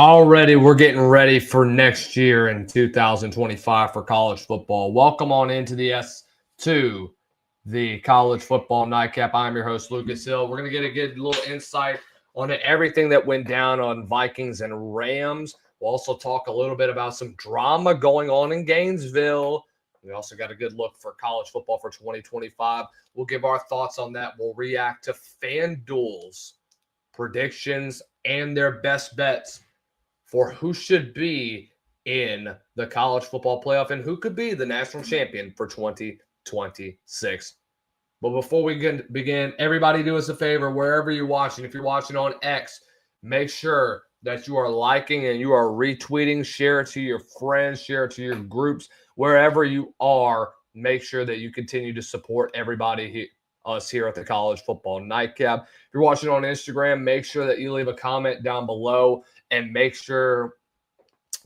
Already, we're getting ready for next year in 2025 for college football. Welcome on into the S2, the College Football Nightcap. I'm your host, Lucas Hill. We're going to get a good little insight on everything that went down on Vikings and Rams. We'll also talk a little bit about some drama going on in Gainesville. We also got a good look for college football for 2025. We'll give our thoughts on that. We'll react to FanDuel's predictions and their best bets for who should be in the college football playoff and who could be the national champion for 2026. But before we begin, everybody do us a favor, wherever you're watching. If you're watching on X, make sure that you are liking and you are retweeting, share it to your friends, share it to your groups, wherever you are. Make sure that you continue to support everybody us here at the College Football Nightcap. If you're watching on Instagram, make sure that you leave a comment down below and make sure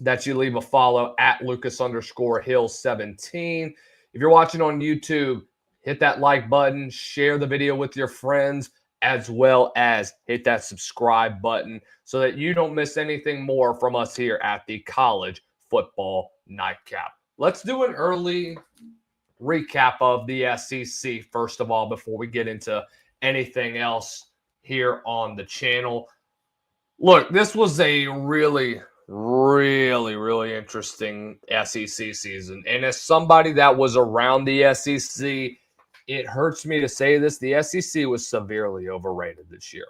that you leave a follow at Lucas_Hill17. If you're watching on YouTube, hit that like button, share the video with your friends, as well as hit that subscribe button so that you don't miss anything more from us here at the College Football Nightcap. Let's do an early recap of the SEC, first of all, before we get into anything else here on the channel. Look, this was a really interesting SEC season. And as somebody that was around the SEC, it hurts me to say this, the SEC was severely overrated this year.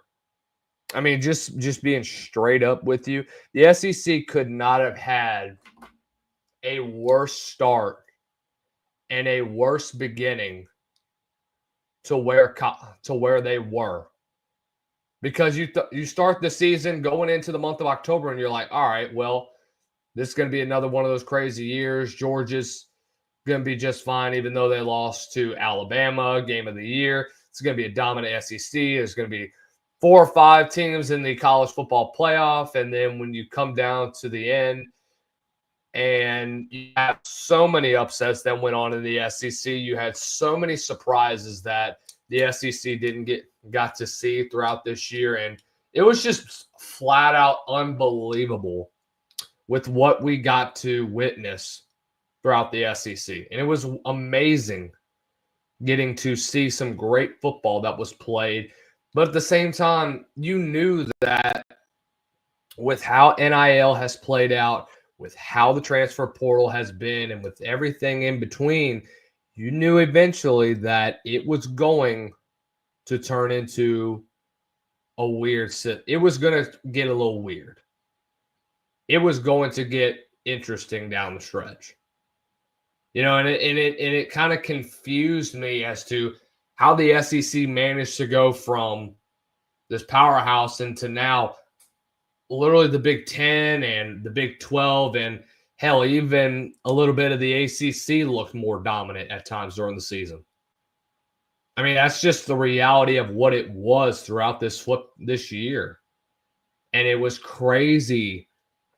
I mean, just being straight up with you, the SEC could not have had a worse start and a worse beginning to where they were. Because you start the season going into the month of October and you're like, all right, well, this is going to be another one of those crazy years. Georgia's going to be just fine, even though they lost to Alabama, game of the year. It's going to be a dominant SEC. There's going to be 4 or 5 teams in the college football playoff. And then when you come down to the end and you have so many upsets that went on in the SEC, you had so many surprises that the SEC got to see throughout this year. And it was just flat out unbelievable with what we got to witness throughout the SEC. And it was amazing getting to see some great football that was played. But at the same time, you knew that with how NIL has played out, with how the transfer portal has been, and with everything in between, you knew eventually that it was going to turn into a weird sit. It was going to get a little weird. It was going to get interesting down the stretch. You know, and it kind of confused me as to how the SEC managed to go from this powerhouse into now literally the Big 10 and the Big 12, and hell, even a little bit of the ACC looked more dominant at times during the season. I mean, that's just the reality of what it was throughout this year. And it was crazy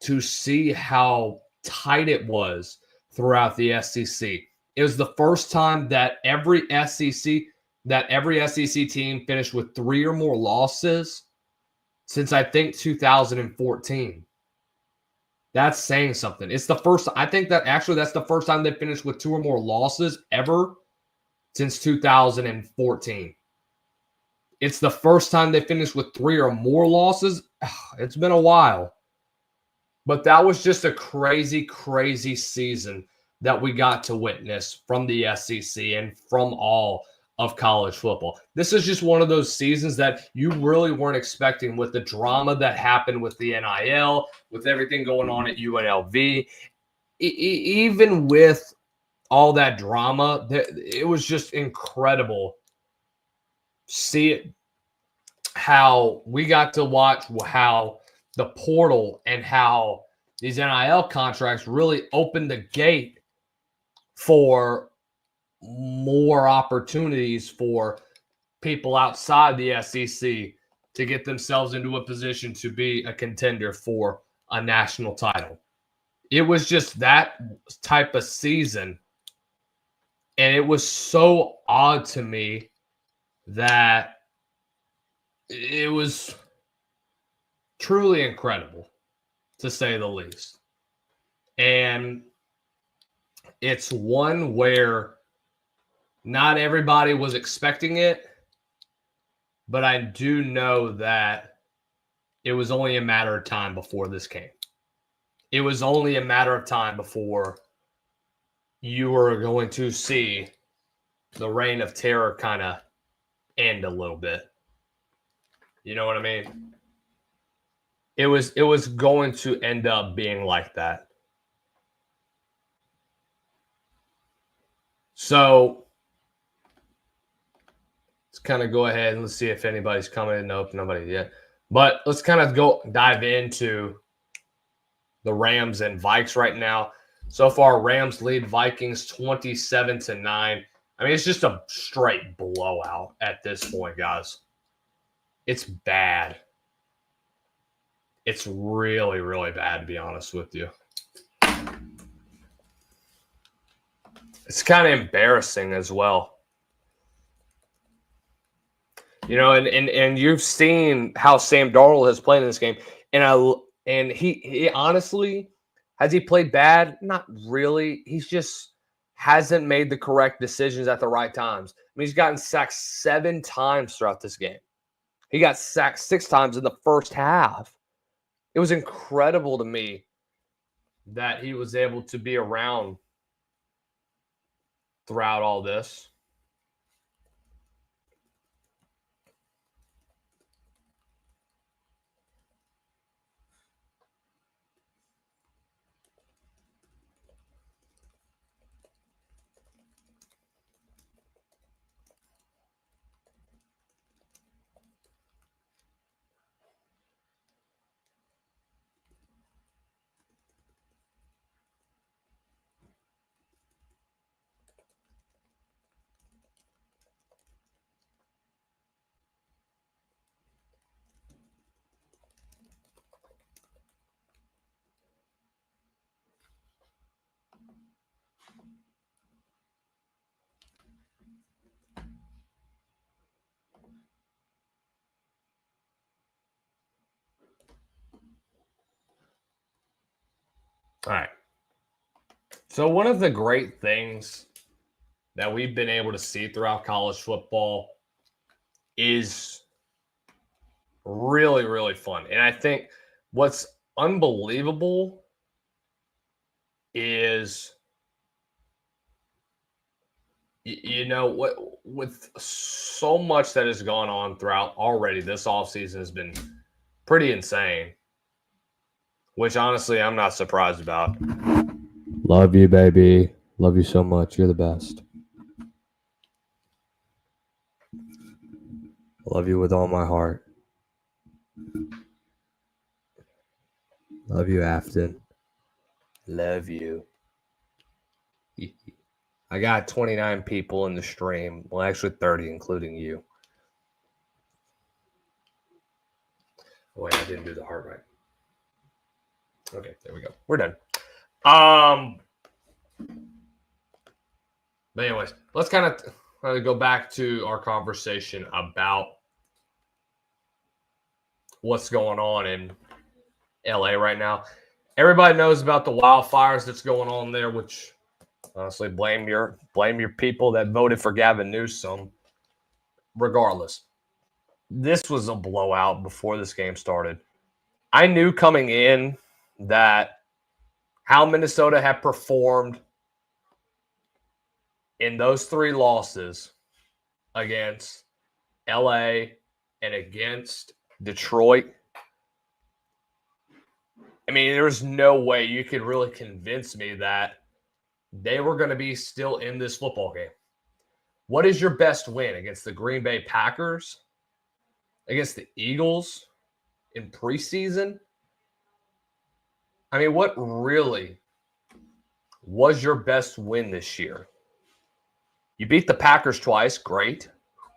to see how tight it was throughout the SEC. It was the first time that every SEC team finished with 3 or more losses since I think 2014. That's saying something. It's the first. I think that actually that's the first time they finished with 2 or more losses ever since 2014. It's the first time they finished with 3 or more losses. It's been a while. But that was just a crazy, crazy season that we got to witness from the SEC and from all of college football. This is just one of those seasons that you really weren't expecting, with the drama that happened with the NIL, with everything going on at UNLV. Even with all that drama, it was just incredible. See it, how we got to watch how the portal and how these NIL contracts really opened the gate for more opportunities for people outside the SEC to get themselves into a position to be a contender for a national title. It was just that type of season. And it was so odd to me that it was truly incredible to say the least. And it's one where not everybody was expecting it, but I do know that it was only a matter of time before this came. It was only a matter of time before you were going to see the reign of terror kind of end a little bit. You know what I mean? It was going to end up being like that. So let's kind of go ahead and let's see if anybody's coming in. Nope, nobody yet. But let's kind of dive into the Rams and Vikes right now. So far, Rams lead Vikings 27-9. I mean, it's just a straight blowout at this point, guys. It's bad. It's really, really bad, to be honest with you. It's kind of embarrassing as well. You know, and you've seen how Sam Darnold has played in this game. And he honestly, has he played bad? Not really. He's just hasn't made the correct decisions at the right times. I mean, he's gotten sacked 7 times throughout this game. He got sacked 6 times in the first half. It was incredible to me that he was able to be around throughout all this. All right. So one of the great things that we've been able to see throughout college football is really, really fun. And I think what's unbelievable is, you know, what with so much that has gone on throughout already, this offseason has been pretty insane, which honestly I'm not surprised about. Love you, baby. Love you so much. You're the best. Love you with all my heart. Love you, Afton. Love you. I got 29 people in the stream. Well, actually 30, including you. Oh, wait, I didn't do the heart right. Okay, there we go. We're done. But anyways, let's kind of go back to our conversation about what's going on in LA right now. Everybody knows about the wildfires that's going on there, which honestly blame your people that voted for Gavin Newsom. Regardless, this was a blowout before this game started. I knew coming in that how Minnesota had performed in those 3 losses against LA and against Detroit. I mean, there was no way you could really convince me that they were going to be still in this football game. What is your best win? Against the Green Bay Packers? Against the Eagles in preseason? I mean, what really was your best win this year? You beat the Packers twice. Great.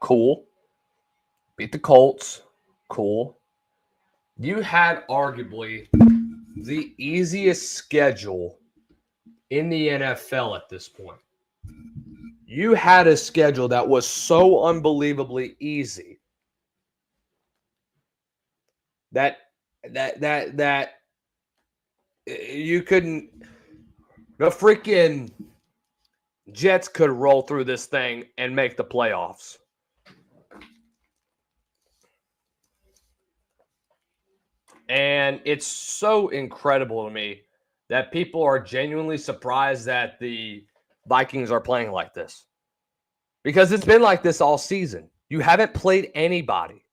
Cool. Beat the Colts. Cool. You had arguably the easiest schedule in the NFL at this point. You had a schedule that was so unbelievably easy that You couldn't. The freaking Jets could roll through this thing and make the playoffs. And it's so incredible to me that people are genuinely surprised that the Vikings are playing like this. Because it's been like this all season. You haven't played anybody.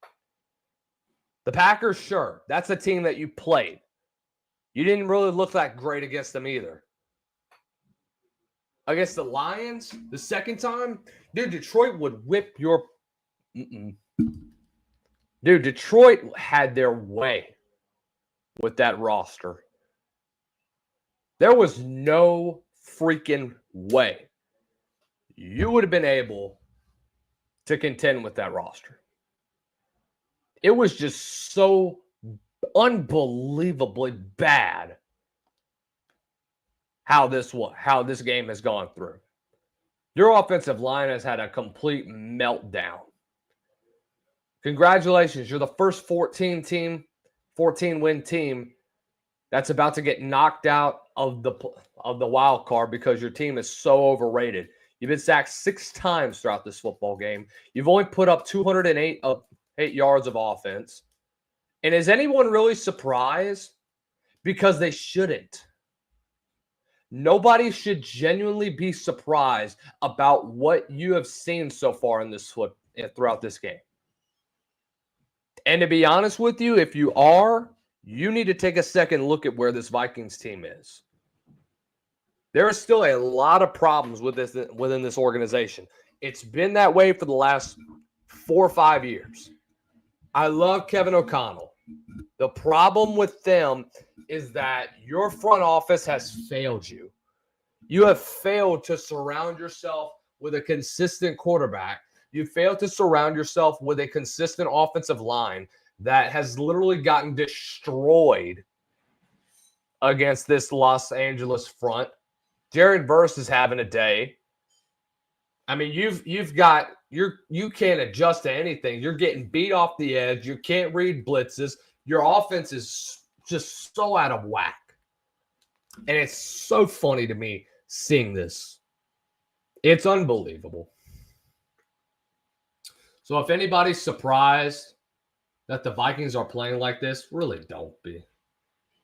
The Packers, sure, that's a team that you played. You didn't really look that great against them either. Against the Lions, the second time, dude, Detroit would whip your... Dude, Detroit had their way with that roster. There was no freaking way you would have been able to contend with that roster. It was just so unbelievably bad how this game has gone through. Your offensive line has had a complete meltdown. Congratulations, you're the first 14-win team that's about to get knocked out of the wild card because your team is so overrated. You've been sacked 6 times throughout this football game. You've only put up 208 yards of offense. And is anyone really surprised? Because they shouldn't. Nobody should genuinely be surprised about what you have seen so far in this throughout this game. And to be honest with you, if you are, you need to take a second look at where this Vikings team is. There is still a lot of problems within this organization. It's been that way for the last 4 or 5 years. I love Kevin O'Connell. The problem with them is that your front office has failed you. You have failed to surround yourself with a consistent quarterback. You failed to surround yourself with a consistent offensive line that has literally gotten destroyed against this Los Angeles front. Jared Verse is having a day. I mean, you can't adjust to anything. You're getting beat off the edge. You can't read blitzes. Your offense is just so out of whack. And it's so funny to me seeing this. It's unbelievable. So if anybody's surprised that the Vikings are playing like this, really don't be.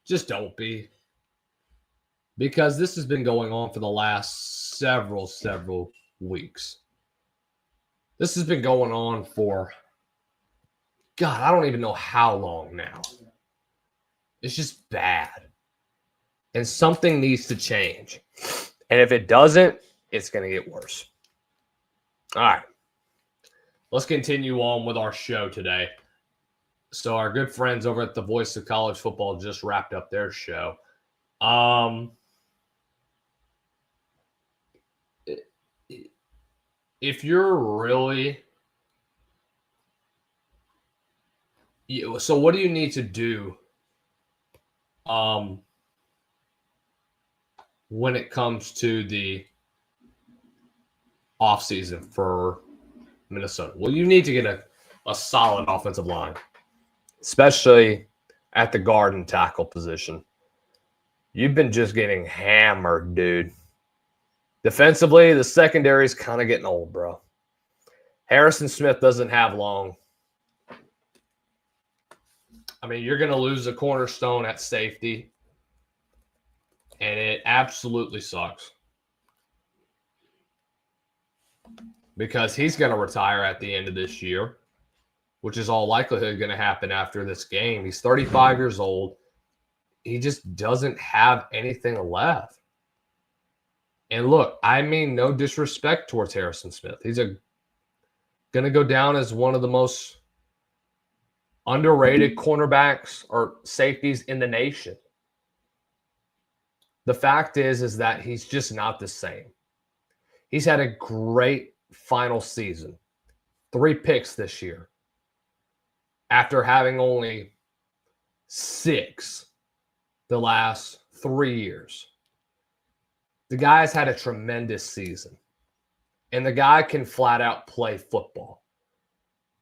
Just don't be. Because this has been going on for the last several weeks. This has been going on for, God, I don't even know how long now. It's just bad. And something needs to change. And if it doesn't, it's going to get worse. All right. Let's continue on with our show today. So our good friends over at the Voice of College Football just wrapped up their show. If you're really... So what do you need to do when it comes to the offseason for Minnesota? Well, you need to get a solid offensive line, especially at the guard and tackle position. You've been just getting hammered, dude. Defensively, the secondary is kind of getting old, bro. Harrison Smith doesn't have long. I mean, you're going to lose a cornerstone at safety, and it absolutely sucks. Because he's going to retire at the end of this year, which is all likelihood going to happen after this game. He's 35 years old. He just doesn't have anything left. And look, I mean no disrespect towards Harrison Smith. He's going to go down as one of the most underrated cornerbacks or safeties in the nation. The fact is that he's just not the same. He's had a great final season. 3 picks this year. After having only 6 the last 3 years. The guy's had a tremendous season. And the guy can flat out play football.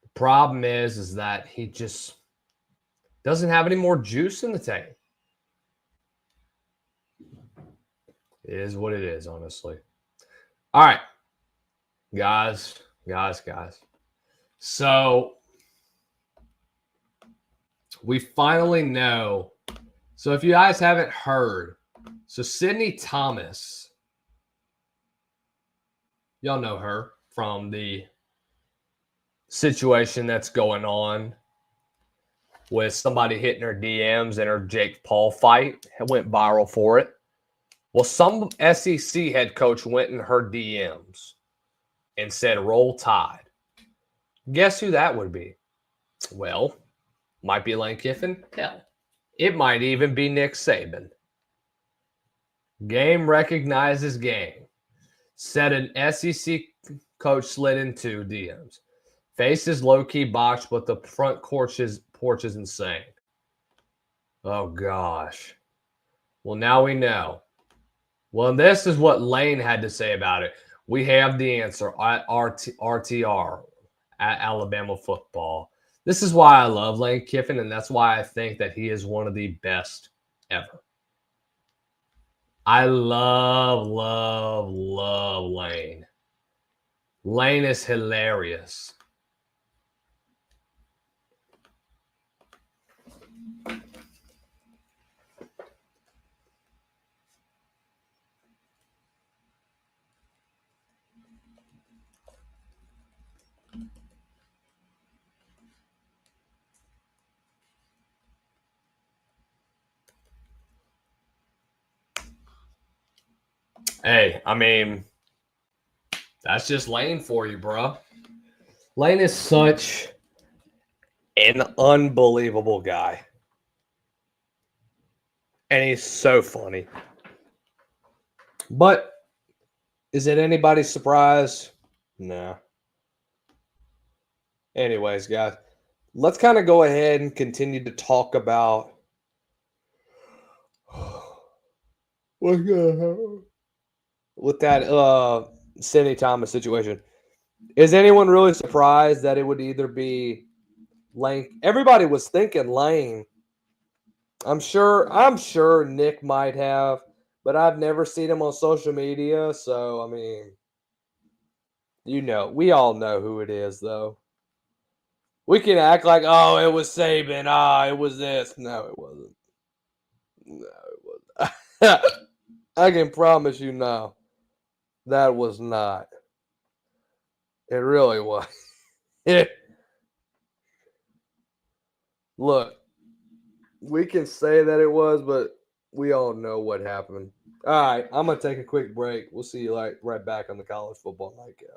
The problem is that he just doesn't have any more juice in the tank. It is what it is, honestly. All right, guys. So we finally know. So if you guys haven't heard, so Sydney Thomas, y'all know her from the situation that's going on with somebody hitting her DMs and her Jake Paul fight. It went viral for it. Well, some SEC head coach went in her DMs and said, "Roll Tide." Guess who that would be? Well, might be Lane Kiffin. Hell, it might even be Nick Saban. Game recognizes game. Said an SEC coach slid into DMs. Face is low-key botched, but the front porch is insane. Oh, gosh. Well, now we know. Well, this is what Lane had to say about it. We have the answer at RTR, at Alabama football. This is why I love Lane Kiffin, and that's why I think that he is one of the best ever. I love Lane. Lane is hilarious. Hey, I mean, that's just Lane for you, bro. Lane is such an unbelievable guy. And he's so funny. But is it anybody's surprise? No. Anyways, guys, let's kind of go ahead and continue to talk about with that Sidney Thomas situation. Is anyone really surprised that it would either be Lane? Everybody was thinking Lane. I'm sure Nick might have, but I've never seen him on social media, so I mean, we all know who it is though. We can act like, oh, it was Saban, it was this. No, it wasn't. No, it wasn't. I can promise you now, that was not. It really was. Look, we can say that it was, but we all know what happened. All right, I'm gonna take a quick break. We'll see you right back on the College Football Nightcap.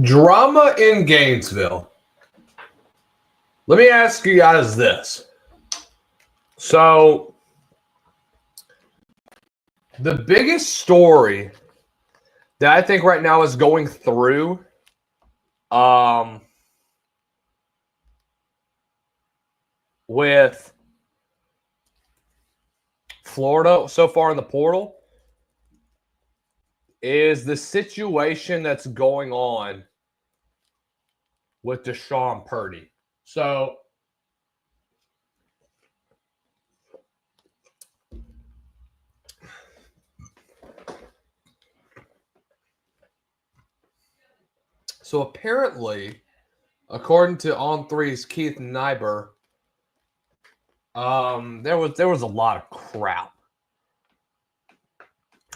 Drama in Gainesville. Let me ask you guys this. So, the biggest story that I think right now is going through with Florida so far in the portal is the situation that's going on with Deshaun Purdy. So apparently, according to On3's Keith Nyber, there was a lot of crap.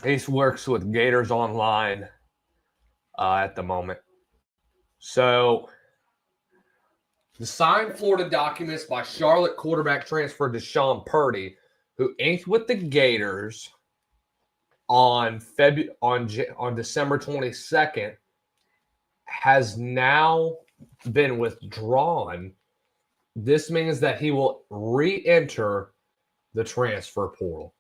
He works with Gators Online at the moment. So, the signed Florida documents by Charlotte quarterback transfer Deshaun Purdy, who inked with the Gators on December 22nd, has now been withdrawn. This means that he will re-enter the transfer portal.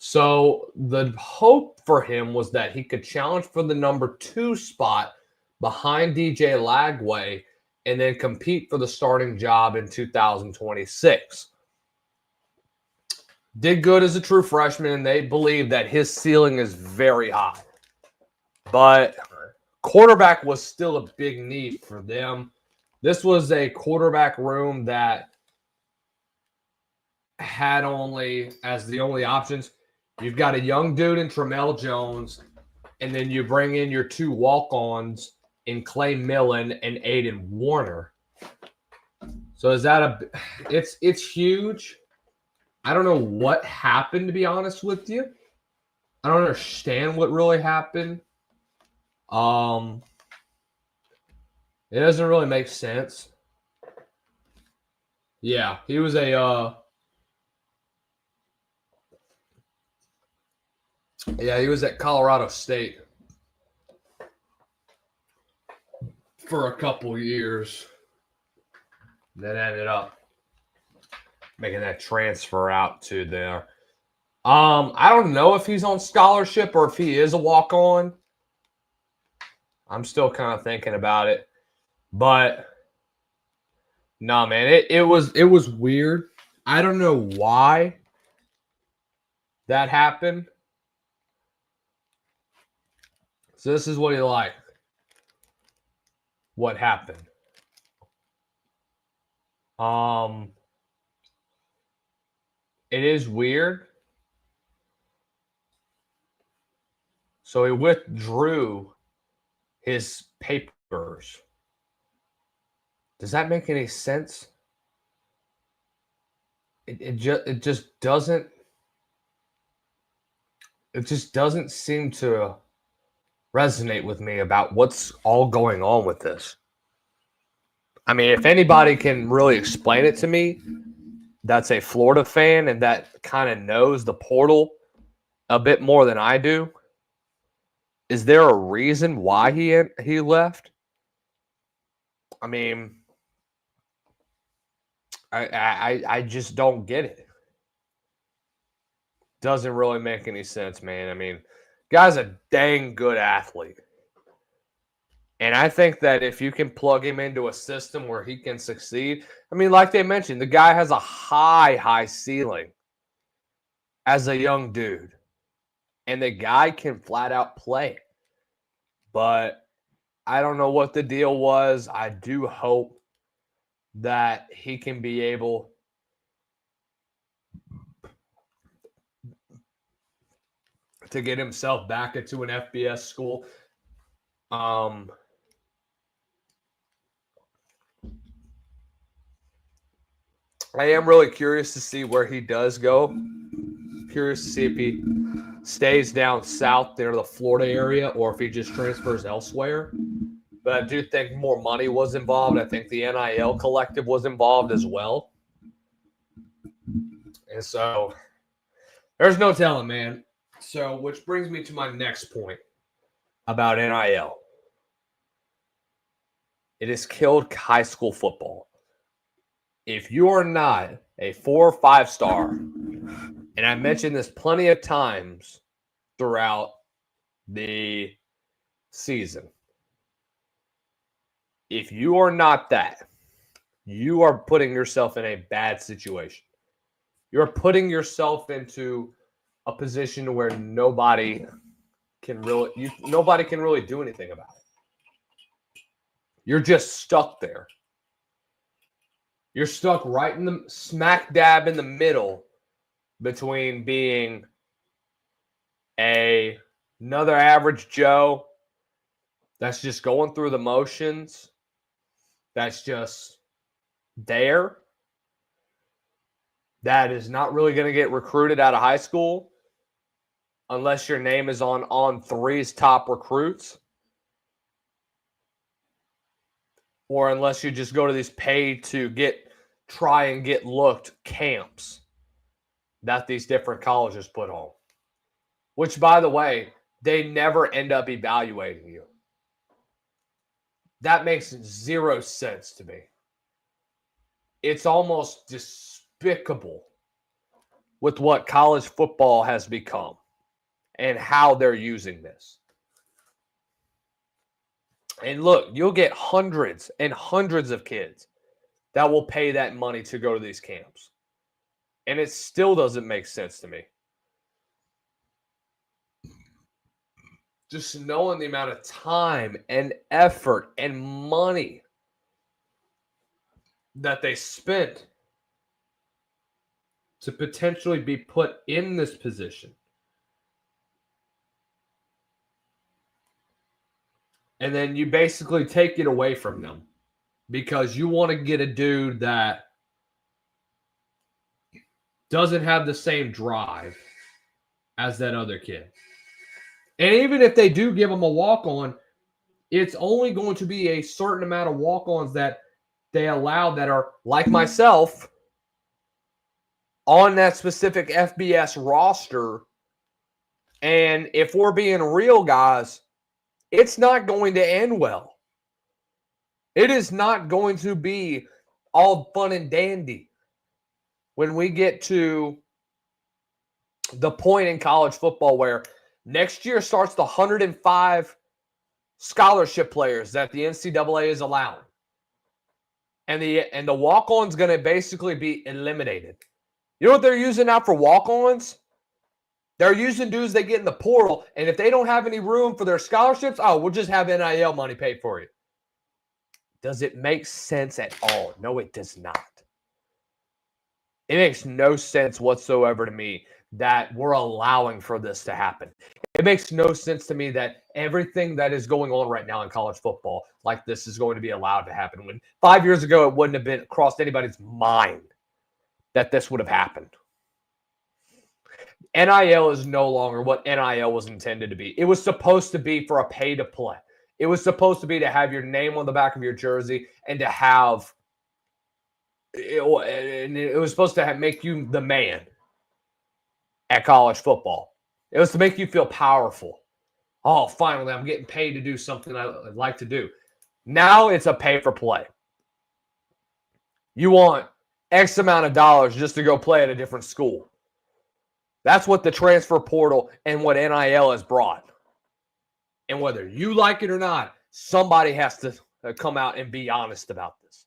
So the hope for him was that he could challenge for the number 2 spot behind DJ Lagway and then compete for the starting job in 2026. Did good as a true freshman, and they believe that his ceiling is very high. But quarterback was still a big need for them. This was a quarterback room that had only, as the only options, you've got a young dude in Tramel Jones, and then you bring in your 2 walk-ons in Clay Millen and Aiden Warner. So is that it's huge. I don't know what happened, to be honest with you. I don't understand what really happened. It doesn't really make sense. Yeah, he was he was at Colorado State for a couple years. Then ended up making that transfer out to there. I don't know if he's on scholarship or if he is a walk-on. I'm still kind of thinking about it. But nah, man, it was weird. I don't know why that happened. So this is what he liked. What happened? It is weird. So he withdrew his papers. Does that make any sense? It just doesn't seem to resonate with me about what's all going on with this. I mean, if anybody can really explain it to me, that's a Florida fan and that kind of knows the portal a bit more than I do. Is there a reason why he left? I mean, I just don't get it. Doesn't really make any sense, man. I mean, guy's a dang good athlete. And I think that if you can plug him into a system where he can succeed, I mean, like they mentioned, the guy has a high ceiling as a young dude. And the guy can flat out play. But I don't know what the deal was. I do hope that he can be able to get himself back into an FBS school. I am really curious to see where he does go. Curious to see if he stays down south near the Florida area or if he just transfers elsewhere. But I do think more money was involved. I think the NIL collective was involved as well. And so there's no telling, man. So, which brings me to my next point about NIL. It has killed high school football. If you are not a 4 or 5 star, and I mentioned this plenty of times throughout the season, if you are not that, you are putting yourself in a bad situation. You're putting yourself into a position where nobody can really do anything about it. You're just stuck there. You're stuck right in the smack dab in the middle between being another average Joe that's just going through the motions, that's just there, that is not really going to get recruited out of high school unless your name is on three's top recruits, or unless you just go to these pay to try and get looked camps that these different colleges put on. Which, by the way, they never end up evaluating you. That makes 0 sense to me. It's almost despicable with what college football has become and how they're using this. And look, you'll get hundreds and hundreds of kids that will pay that money to go to these camps. And it still doesn't make sense to me. Just knowing the amount of time and effort and money that they spent to potentially be put in this position. And then you basically take it away from them because you want to get a dude that doesn't have the same drive as that other kid. And even if they do give them a walk-on, it's only going to be a certain amount of walk-ons that they allow that are, like myself, on that specific FBS roster. And if we're being real, guys, it's not going to end well. It is not going to be all fun and dandy when we get to the point in college football where next year starts the 105 scholarship players that the NCAA is allowing. And the walk-on's going to basically be eliminated. You know what they're using now for walk-ons? They're using dudes they get in the portal, and if they don't have any room for their scholarships, we'll just have NIL money paid for you. Does it make sense at all? No, it does not. It makes no sense whatsoever to me that we're allowing for this to happen. It makes no sense to me that everything that is going on right now in college football like this is going to be allowed to happen. When 5 years ago, it wouldn't have been crossed anybody's mind that this would have happened. NIL is no longer what NIL was intended to be. It was supposed to be for a pay to play. It was supposed to be to have your name on the back of your jersey and to have it was supposed to make you the man at college football. It was to make you feel powerful. Oh, finally, I'm getting paid to do something I'd like to do. Now it's a pay for play. You want X amount of dollars just to go play at a different school. That's what the transfer portal and what NIL has brought. And whether you like it or not, somebody has to come out and be honest about this.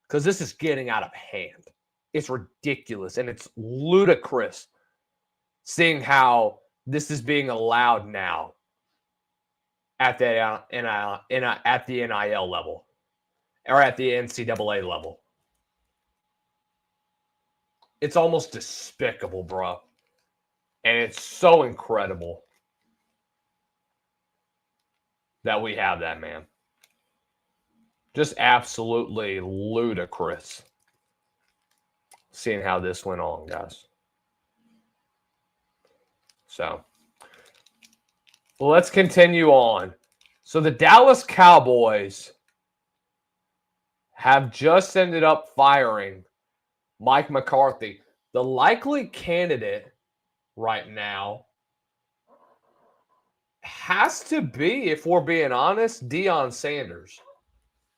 Because this is getting out of hand. It's ridiculous and it's ludicrous seeing how this is being allowed now at the NIL level or at the NCAA level. It's almost despicable, bro. And it's so incredible that we have that, man. Just absolutely ludicrous seeing how this went on, guys. So, well, let's continue on. So the Dallas Cowboys have just ended up firing Mike McCarthy. The likely candidate right now has to be, if we're being honest, Deion Sanders.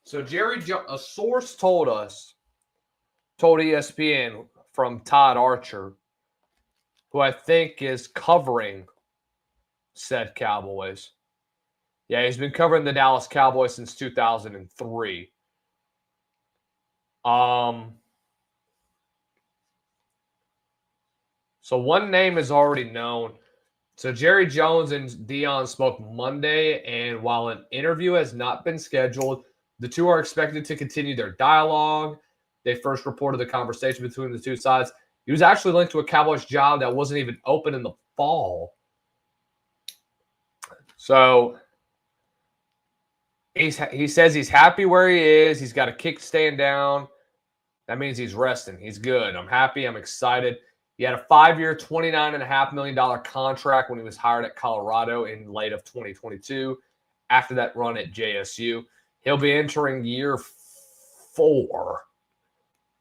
So a source told ESPN from Todd Archer, who I think is covering said Cowboys. Yeah, he's been covering the Dallas Cowboys since 2003. So one name is already known. So Jerry Jones and Deion spoke Monday, and while an interview has not been scheduled, the two are expected to continue their dialogue. They first reported the conversation between the two sides. He was actually linked to a Cowboys job that wasn't even open in the fall. So he says he's happy where he is. He's got a kickstand down. That means he's resting. He's good. I'm happy. I'm excited. He had a 5-year, $29.5 million contract when he was hired at Colorado in late of 2022. After that run at JSU, he'll be entering year 4.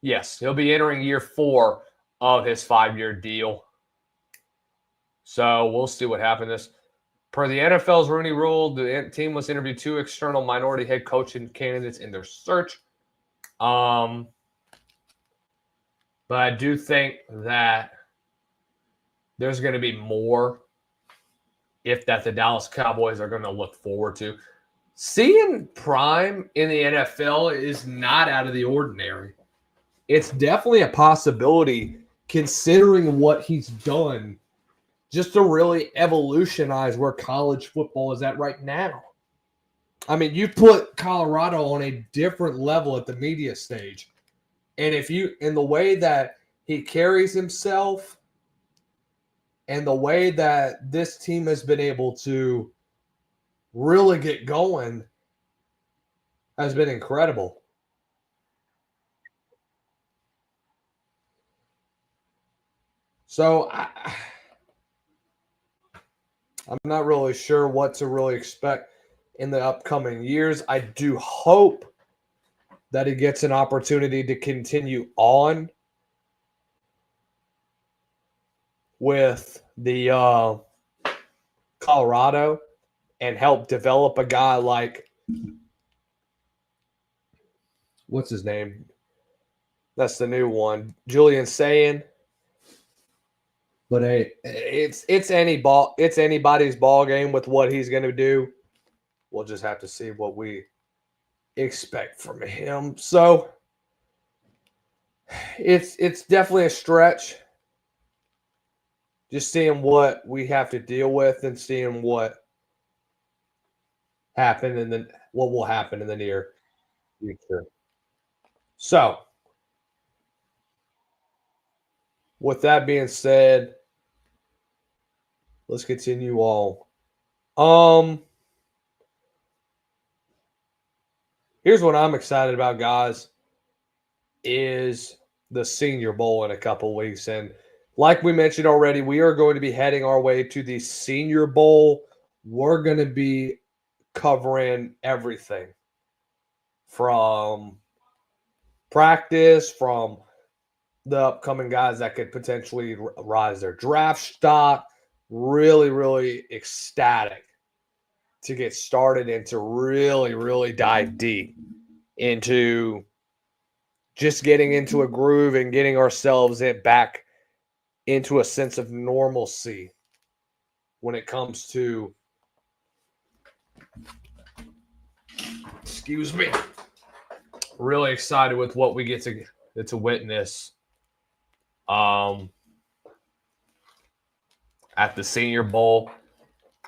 Yes, he'll be entering year 4 of his 5-year deal. So we'll see what happens. Per the NFL's Rooney Rule, the team must interview 2 external minority head coaching candidates in their search. But I do think that there's going to be more that the Dallas Cowboys are going to look forward to. Seeing Prime in the NFL is not out of the ordinary. It's definitely a possibility considering what he's done just to really evolutionize where college football is at right now. I mean, you put Colorado on a different level at the media stage. And in the way that he carries himself and the way that this team has been able to really get going has been incredible. So I'm not really sure what to really expect in the upcoming years. I do hope that he gets an opportunity to continue on with the Colorado and help develop a guy like, what's his name? That's the new one, Julian Sayin. But hey, it's anybody's ball game with what he's going to do. We'll just have to see what we expect from him. So it's definitely a stretch. Just seeing what we have to deal with and seeing what what will happen in the near future. So, with that being said, let's continue on. Here's what I'm excited about, guys, is the Senior Bowl in a couple weeks. And like we mentioned already, we are going to be heading our way to the Senior Bowl. We're going to be covering everything from practice, from the upcoming guys that could potentially rise their draft stock. Really, really ecstatic to get started and to really, really dive deep into just getting into a groove and getting ourselves back into a sense of normalcy when it comes to, excuse me, really excited with what we get to witness at the Senior Bowl.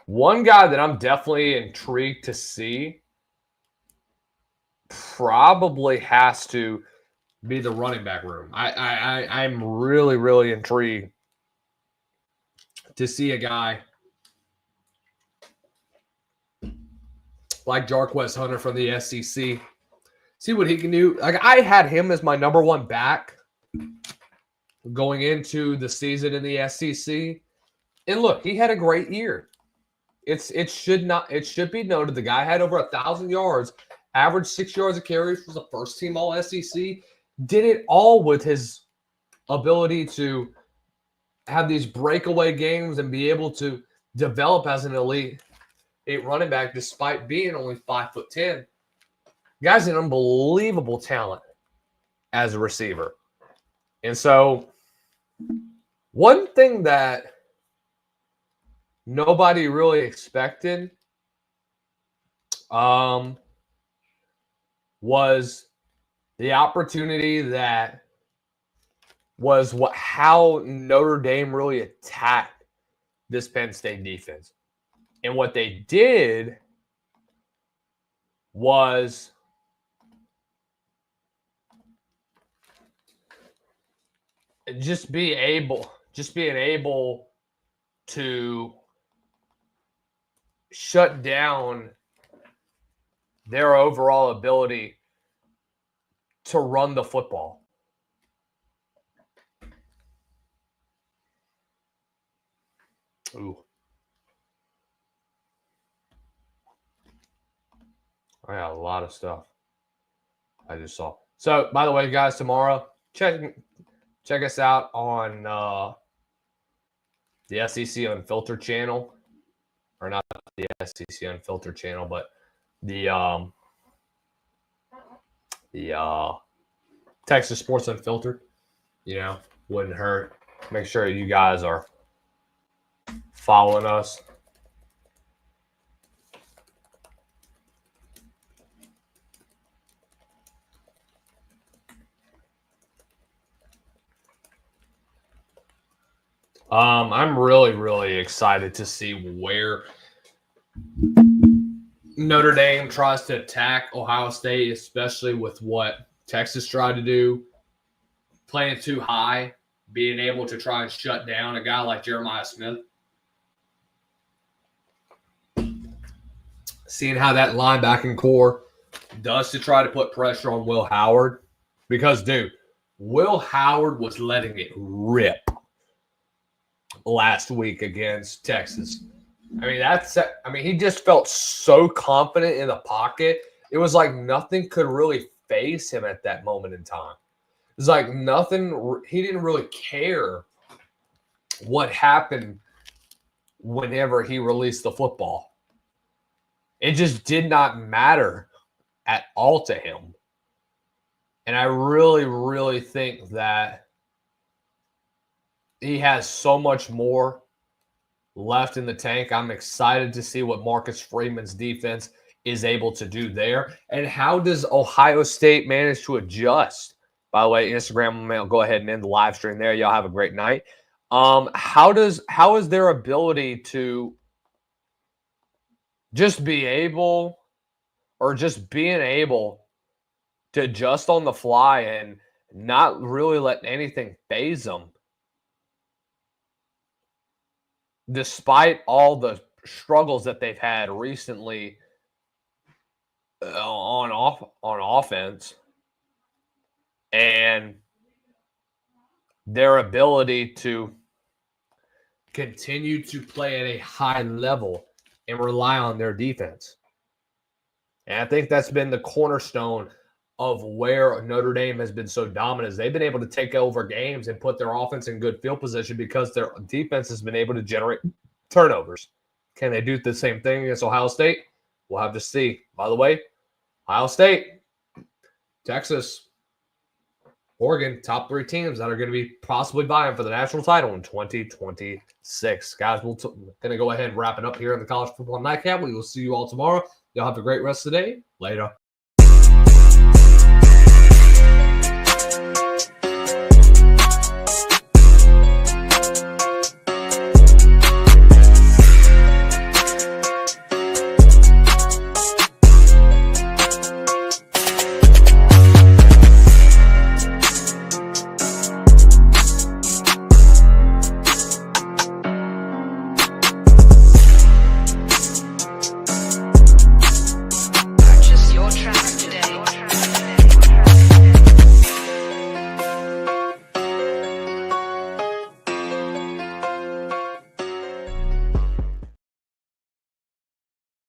One guy that I'm definitely intrigued to see probably has to be the running back room. I'm really, really intrigued to see a guy like Jarquez Hunter from the SEC. See what he can do. Like, I had him as my number 1 back going into the season in the SEC. And look, he had a great year. It should be noted the guy had over 1,000 yards, averaged 6 yards a carry, was a first team all SEC, did it all with his ability to have these breakaway games and be able to develop as an elite running back despite being only 5'10". Guy's an unbelievable talent as a receiver. And so one thing that nobody really expected was the opportunity that was how Notre Dame really attacked this Penn State defense. And what they did was just being able to shut down their overall ability to run the football. Ooh. I got a lot of stuff I just saw. So, by the way, guys, tomorrow, check us out on the SEC Unfiltered channel. Or not the SEC Unfiltered channel, but the Texas Sports Unfiltered. You know, wouldn't hurt. Make sure you guys are following us. I'm really, really excited to see where Notre Dame tries to attack Ohio State, especially with what Texas tried to do, playing too high, being able to try and shut down a guy like Jeremiah Smith. Seeing how that linebacking core does to try to put pressure on Will Howard. Because, dude, Will Howard was letting it rip last week against Texas. I mean, he just felt so confident in the pocket. It was like nothing could really phase him at that moment in time. It was like nothing. He didn't really care what happened whenever he released the football. It just did not matter at all to him. And I really, really think that he has so much more left in the tank. I'm excited to see what Marcus Freeman's defense is able to do there. And how does Ohio State manage to adjust? By the way, Instagram, I'll go ahead and end the live stream there. Y'all have a great night. How is their ability to just be able, or just being able to adjust on the fly and not really let anything phase them, despite all the struggles that they've had recently on offense, and their ability to continue to play at a high level and rely on their defense. And I think that's been the cornerstone of where Notre Dame has been so dominant, is they've been able to take over games and put their offense in good field position because their defense has been able to generate turnovers. Can they do the same thing against Ohio State? We'll have to see. By the way, Ohio State, Texas, Oregon, top three teams that are going to be possibly vying for the national title in 2026. Guys, we're going to go ahead and wrap it up here in the College Football Nightcap. We will see you all tomorrow. Y'all have a great rest of the day. Later.